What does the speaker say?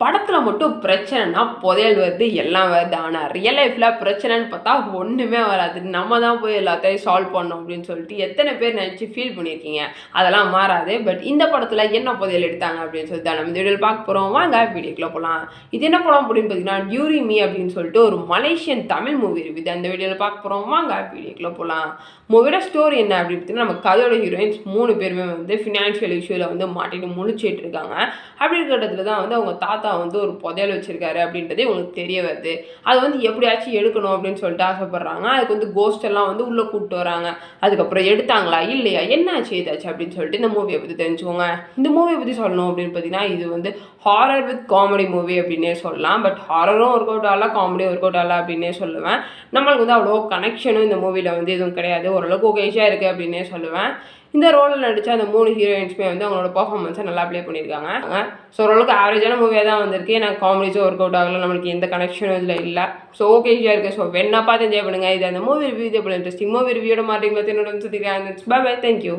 படத்தில் மட்டும் பிரச்சனைனா புதையல் வருது எல்லாம் வருது. ஆனால் ரியல் லைஃப்பில் பிரச்சனைன்னு பார்த்தா ஒன்றுமே வராது. நம்ம தான் போய் எல்லாத்தையும் சால்வ் பண்ணோம் அப்படின்னு சொல்லிட்டு எத்தனை பேர் நினச்சி ஃபீல் பண்ணியிருக்கீங்க. அதெல்லாம் மாறாது. பட் இந்த படத்தில் என்ன புதையல் எடுத்தாங்க அப்படின்னு சொல்லிட்டு நம்ம இந்த வீடியோவில் பார்க்க போகிறோம். வாங்க வீடியோக்குள்ளே போகலாம். இது என்ன படம் அப்படின்னு பார்த்தீங்கன்னா டியூரி மீ அப்படின்னு சொல்லிட்டு ஒரு மலேசியன் தமிழ் மூவி இருக்குது. அந்த வீடியோவில் பார்க்க போகிறோம். வாங்க வீடியோக்குள்ளே போகலாம். மூவியோட ஸ்டோரி என்ன அப்படின்னு பார்த்தீங்கன்னா நம்ம கதையோட ஹீரோயின்ஸ் 3 பேருமே வந்து ஃபினான்ஷியல் இஷ்யூவில் வந்து மாட்டிட்டு முழிச்சிட்டு இருக்காங்க. அப்படி இருக்கிறதுல தான் வந்து அவங்க தாத்தா வந்து ஒரு புதையல் வச்சிருக்காரு அப்படின்றதே உங்களுக்கு தெரிய வருது. அது வந்து எப்படியாச்சும் எடுக்கணும் அப்படின்னு சொல்லிட்டு ஆசைப்படுறாங்க. அதுக்கு வந்து கோஸ்ட் எல்லாம் வந்து உள்ள கூப்பிட்டு வராங்க. அதுக்கப்புறம் எடுத்தாங்களா இல்லையா என்னாச்சு ஏதாச்சு அப்படின்னு சொல்லிட்டு இந்த மூவியை பற்றி தெரிஞ்சுக்கோங்க. இந்த மூவியை பற்றி சொல்லணும் அப்படின்னு பார்த்தீங்கன்னா இது வந்து ஹாரர் வித் காமெடி மூவி அப்படின்னே சொல்லலாம். பட் ஹாரரும் ஒர்க் அவுட் ஆகல, காமெடியும் ஒர்க் அவுட் ஆகல அப்படின்னே சொல்லுவேன். நம்மளுக்கு வந்து அவ்வளோ கனெக்ஷனும் இந்த மூவியில் வந்து எதுவும் கிடையாது. ஓரளவுக்கு ஓகேஷாக இருக்குது அப்படின்னே சொல்லுவேன். இந்த ரோலில் நடித்த அந்த 3 ஹீரோயின்ஸுமே வந்து அவங்களோட பர்ஃபார்மன்ஸை நல்லா ப்ளே பண்ணியிருக்காங்க. ஸோ ஓரளவுக்கு ஆவரேஜான மூவியாக தான் வந்திருக்கு. எனக்கு காமெடிஸும் ஒர்க் அவுட் ஆகலை, நம்மளுக்கு எந்த கனெக்ஷனும் இதில் இல்லை. ஸோ ஓகேஷாக இருக்குது. ஸோ வேணா பார்த்து என்ஜாய் பண்ணுங்கள். இது அந்த மூவி ரிவ்யூ இதே போல இன்ட்ரெஸ்டிங் மூவி ரிவ்யூட மாட்டீங்களா என்னோட சுற்றிக்கிறேன். By by, thank you.